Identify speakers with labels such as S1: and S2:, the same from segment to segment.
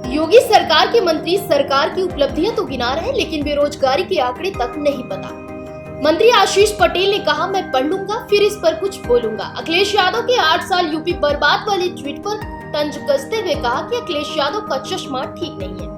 S1: योगी सरकार के मंत्री सरकार की उपलब्धियां तो गिना रहे हैं, लेकिन बेरोजगारी के आंकड़े तक नहीं पता। मंत्री आशीष पटेल ने कहा, मैं पढ़ लूंगा फिर इस पर कुछ बोलूंगा। अखिलेश यादव के 8 साल यूपी बर्बाद वाली ट्वीट पर तंज कसते हुए कहा कि अखिलेश यादव का चश्मा ठीक नहीं है।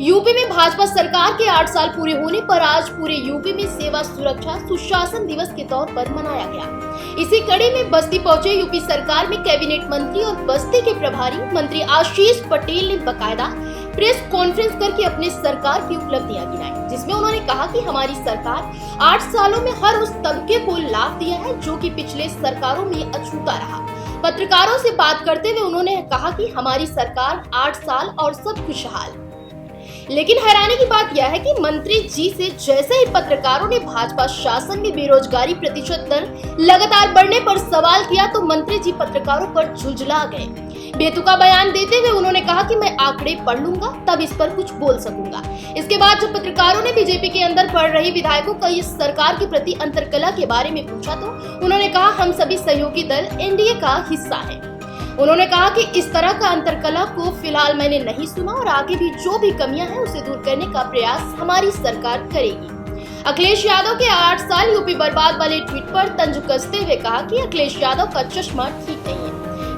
S1: यूपी में भाजपा सरकार के 8 साल पूरे होने पर आज पूरे यूपी में सेवा सुरक्षा सुशासन दिवस के तौर पर मनाया गया। इसी कड़ी में बस्ती पहुंचे यूपी सरकार में कैबिनेट मंत्री और बस्ती के प्रभारी मंत्री आशीष पटेल ने बकायदा प्रेस कॉन्फ्रेंस करके अपने सरकार की उपलब्धियां गिनाई, जिसमें उन्होंने कहा कि हमारी सरकार 8 सालों में हर उस तबके को लाभ दिया है जो कि पिछले सरकारों में अछूता रहा। पत्रकारों से बात करते हुए उन्होंने कहा कि हमारी सरकार 8 साल और सब खुशहाल। लेकिन हैरानी की बात यह है कि मंत्री जी से जैसे ही पत्रकारों ने भाजपा शासन में बेरोजगारी प्रतिशत दर लगातार बढ़ने पर सवाल किया तो मंत्री जी पत्रकारों पर झुंझला गए। बेतुका बयान देते हुए उन्होंने कहा कि मैं आंकड़े पढ़ लूंगा तब इस पर कुछ बोल सकूंगा। इसके बाद जब पत्रकारों ने बीजेपी के अंदर पढ़ रही विधायकों का इस सरकार के प्रति अंतर्कलह के बारे में पूछा तो उन्होंने कहा, हम सभी सहयोगी दल एनडीए का हिस्सा है। उन्होंने कहा कि इस तरह का अंतर्कलह को फिलहाल मैंने नहीं सुना और आगे भी जो भी कमियां हैं उसे दूर करने का प्रयास हमारी सरकार करेगी। अखिलेश यादव के 8 साल यूपी बर्बाद वाले ट्वीट पर तंज कसते हुए कहा कि अखिलेश यादव का चश्मा ठीक नहीं है,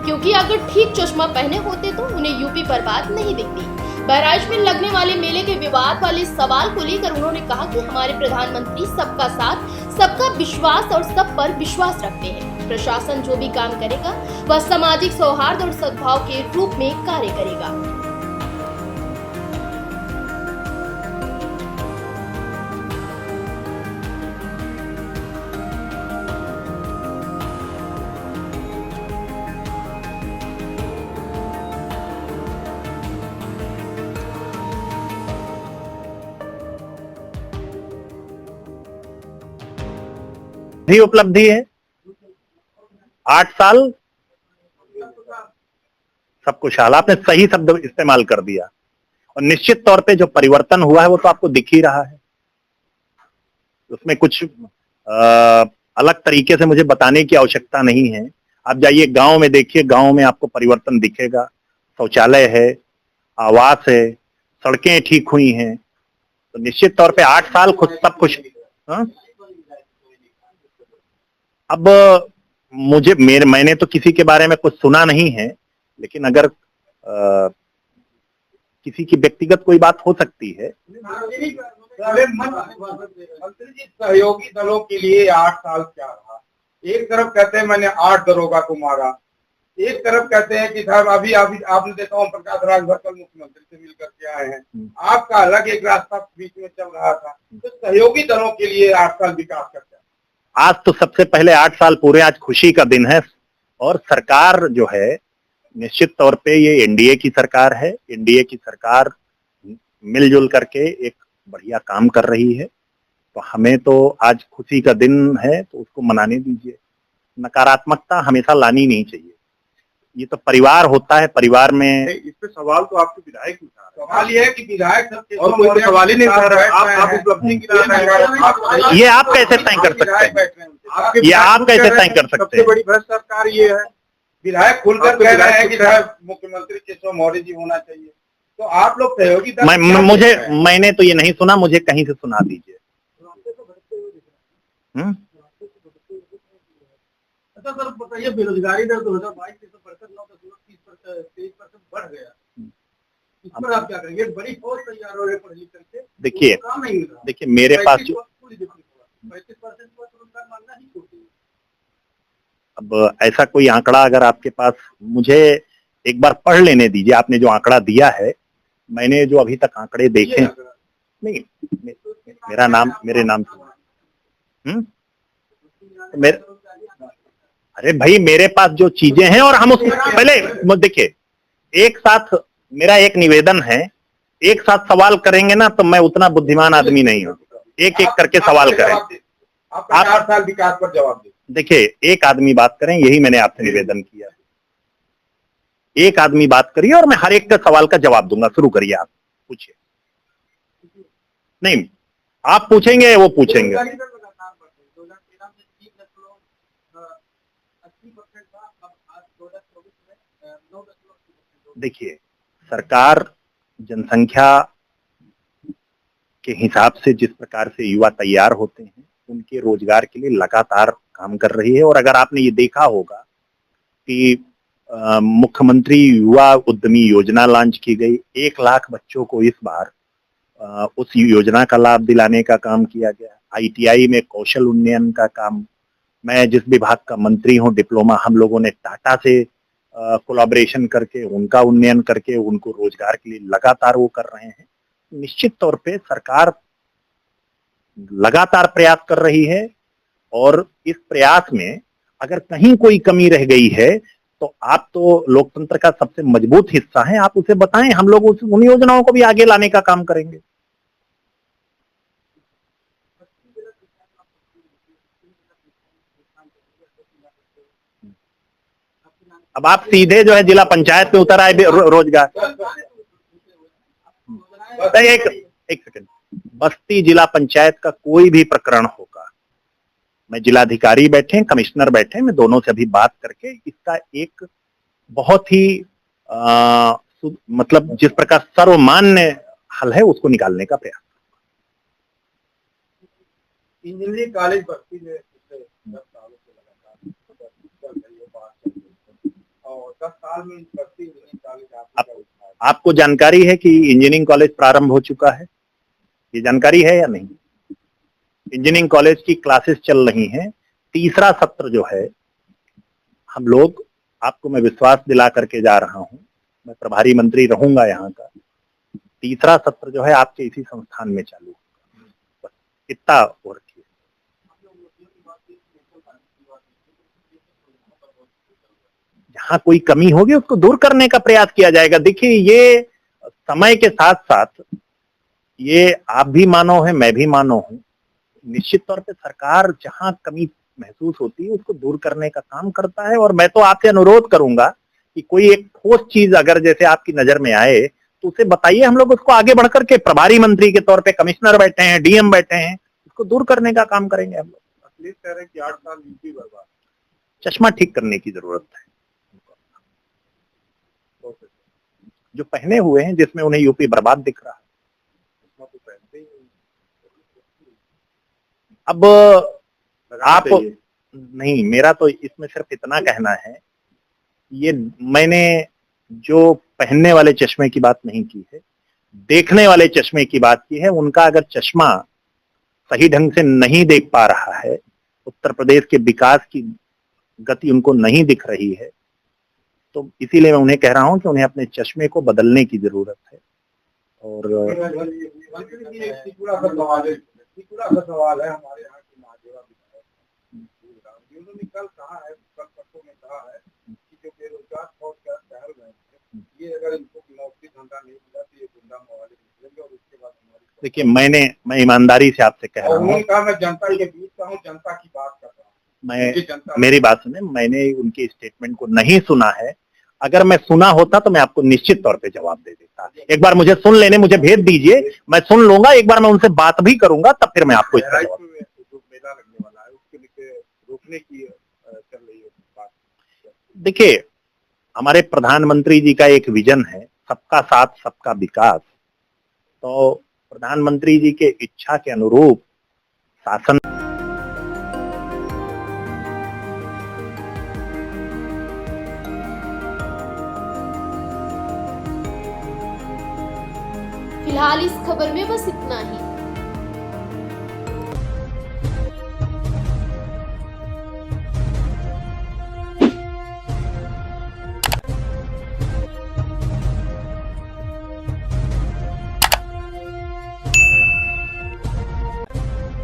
S1: क्योंकि अगर ठीक चश्मा पहने होते तो उन्हें यूपी बर्बाद नहीं दिखती। बहराइच में लगने वाले मेले के विवाद वाले सवाल को लेकर उन्होंने कहा कि हमारे प्रधानमंत्री सबका साथ, सबका विश्वास और सब पर विश्वास रखते हैं। प्रशासन जो भी काम करेगा वह सामाजिक सौहार्द और सद्भाव के रूप में कार्य करेगा।
S2: भी उपलब्धि है 8 साल सब खुशहाल। आपने सही शब्द इस्तेमाल कर दिया और निश्चित तौर पे जो परिवर्तन हुआ है वो तो आपको दिख ही रहा है। उसमें कुछ अलग तरीके से मुझे बताने की आवश्यकता नहीं है। आप जाइए गांव में देखिए, गांव में आपको परिवर्तन दिखेगा। शौचालय है, आवास है, सड़कें ठीक हुई हैं। तो निश्चित तौर पे 8 साल खुद सब कुछ। अब मैंने तो किसी के बारे में कुछ सुना नहीं है, लेकिन अगर किसी की व्यक्तिगत कोई बात हो सकती है।
S3: मंत्री जी, सहयोगी दलों के लिए 8 साल क्या रहा? एक तरफ कहते हैं मैंने 8 दरोगा को मारा, एक तरफ कहते हैं कि साहब अभी आपने देखा ओम प्रकाश राजभर कल मुख्यमंत्री से मिल करके आए हैं। आपका अलग एक रास्ता बीच में चल रहा था। तो सहयोगी दलों के लिए 8 साल विकास करते हैं।
S2: आज तो सबसे पहले 8 साल पूरे, आज खुशी का दिन है और सरकार जो है निश्चित तौर पे ये एनडीए की सरकार है। एनडीए की सरकार मिलजुल करके एक बढ़िया काम कर रही है, तो हमें तो आज खुशी का दिन है, तो उसको मनाने दीजिए। नकारात्मकता हमेशा लानी नहीं चाहिए। ये तो परिवार होता है, परिवार में
S3: इस पे सवाल तो आपके विधायक उठा रहे हैं। सवाल ये है कि विधायक और कोई सवाल ही नहीं उठा रहा है। आप उपलब्धि गिना रहे हैं।
S2: ये आप कैसे तय कर सकते हैं? ये आप कैसे तय कर सकते हैं?
S3: सबसे बड़ी भ्रष्ट सरकार ये है। विधायक खुलकर कह रहे हैं कि साहब मुख्यमंत्री केशव मौर्य जी होना चाहिए। तो आप लोग सहयोगी दल
S2: मैंने तो ये नहीं सुना, मुझे कहीं से सुना दीजिए।
S3: अच्छा सर, बताइए, बेरोजगारी दर 2022 से बढ़कर 9.30% बढ़ गया। इस पर आप क्या करेंगे? बड़ी फौज तैयार हो रही है पढ़ लिख करके।
S2: देखिए मेरे पास जो
S3: 35% पर रोजगार मांगना ही छोड़ दिया।
S2: अब ऐसा कोई आंकड़ा अगर आपके पास, मुझे एक बार पढ़ लेने दीजिए। आपने जो आंकड़ा दिया है, मैंने जो अभी तक आंकड़े देखे नहीं, मेरे नाम अरे भाई, मेरे पास जो चीजें हैं और हम उसको पहले देखिए, एक साथ मेरा एक निवेदन है, एक साथ सवाल करेंगे ना तो मैं उतना बुद्धिमान आदमी नहीं हूँ। एक एक करके सवाल करें।
S3: आप 8 साल विकास पर जवाब दें।
S2: देखिए, एक आदमी बात करें, यही मैंने आपसे निवेदन किया। एक आदमी बात करिए और मैं हर एक का सवाल का जवाब दूंगा। शुरू करिए, आप पूछिए। नहीं, आप पूछेंगे वो पूछेंगे। देखिए, सरकार जनसंख्या के हिसाब से जिस प्रकार से युवा तैयार होते हैं, उनके रोजगार के लिए लगातार काम कर रही है। और अगर आपने ये देखा होगा कि मुख्यमंत्री युवा उद्यमी योजना लॉन्च की गई, 1 लाख बच्चों को इस बार उस योजना का लाभ दिलाने का काम किया गया। ITI में कौशल उन्नयन का काम, मैं जिस विभाग का मंत्री हूं, डिप्लोमा, हम लोगों ने टाटा से कोलैबोरेशन करके उनका उन्नयन करके उनको रोजगार के लिए लगातार वो कर रहे हैं। निश्चित तौर पे सरकार लगातार प्रयास कर रही है और इस प्रयास में अगर कहीं कोई कमी रह गई है तो आप तो लोकतंत्र का सबसे मजबूत हिस्सा हैं, आप उसे बताएं, हम लोग उन योजनाओं को भी आगे लाने का काम करेंगे। अब आप सीधे जो है जिला पंचायत में उतर आए रोजगार। एक सेकंड, बस्ती जिला पंचायत का कोई भी प्रकरण होगा, मैं जिलाधिकारी बैठे, कमिश्नर बैठे, मैं दोनों से अभी बात करके इसका एक बहुत ही मतलब जिस प्रकार सर्वमान्य हल है उसको निकालने का प्रयास।
S3: इंजीनियरिंग कॉलेज बस्ती में पिछले 10 सालों से लगातार और 10 साल में बस्ती इंजीनियरिंग कॉलेज
S2: आपको जानकारी है कि इंजीनियरिंग कॉलेज प्रारंभ हो चुका है? ये जानकारी है या नहीं? इंजीनियरिंग कॉलेज की क्लासेस चल रही हैं। तीसरा सत्र जो है, हम लोग, आपको मैं विश्वास दिला करके जा रहा हूं, मैं प्रभारी मंत्री रहूंगा यहाँ का, तीसरा सत्र जो है आपके इसी संस्थान में चालू होगा। बस इतना और रखिए। जहां कोई कमी होगी उसको दूर करने का प्रयास किया जाएगा। देखिए, ये समय के साथ साथ, ये आप भी मानव है, मैं भी मानव हूं, निश्चित तौर पे सरकार जहां कमी महसूस होती है उसको दूर करने का काम करता है। और मैं तो आपसे अनुरोध करूंगा कि कोई एक ठोस चीज अगर जैसे आपकी नजर में आए तो उसे बताइए, हम लोग उसको आगे बढ़कर के प्रभारी मंत्री के तौर पे, कमिश्नर बैठे हैं, DM बैठे हैं, उसको दूर करने का काम करेंगे हम लोग।
S3: अखिलेश कह रहे हैं कि 8 साल यूपी बर्बाद,
S2: चश्मा ठीक करने की जरूरत है। जो पहने हुए हैं जिसमें उन्हें यूपी बर्बाद दिख रहा है, अब आप नहीं, मेरा तो इसमें सिर्फ इतना कहना है, ये मैंने जो पहनने वाले चश्मे की बात नहीं की है, देखने वाले चश्मे की बात की है। उनका अगर चश्मा सही ढंग से नहीं देख पा रहा है, उत्तर प्रदेश के विकास की गति उनको नहीं दिख रही है, तो इसीलिए मैं उन्हें कह रहा हूं कि उन्हें अपने चश्मे को बदलने की जरूरत है। और
S3: सवाल है हमारे यहाँ की महादेवा विधायक, उन्होंने कल कहा है, कल परसों में कहा है कि जो बेरोजगार फौज का शहर में है, ये अगर इनको नौकरी धंधा नहीं मिला तो ये गुंडा मवाली निकलेंगे और उसके बाद हमारी।
S2: देखिए, मैं ईमानदारी से आपसे कह रहा हूँ,
S3: मैं जनता के बीच का हूँ, जनता की बात कर रहा हूँ।
S2: मेरी बात सुने, मैंने उनके स्टेटमेंट को नहीं सुना है। अगर मैं सुना होता तो मैं आपको निश्चित तौर पे जवाब दे देता। एक बार मुझे सुन लेने, मुझे भेज दीजिए, मैं सुन लूंगा, एक बार मैं उनसे बात भी करूंगा, तब फिर मैं आपको इसका जवाब।
S3: जो मेला लगने वाला है उसके लिए रोकने की चल रही है बात।
S2: देखिए, हमारे प्रधानमंत्री जी का एक विजन है, सबका साथ सबका विकास। तो प्रधानमंत्री जी के इच्छा के अनुरूप शासन
S1: फिलहाल इस खबर में बस इतना ही।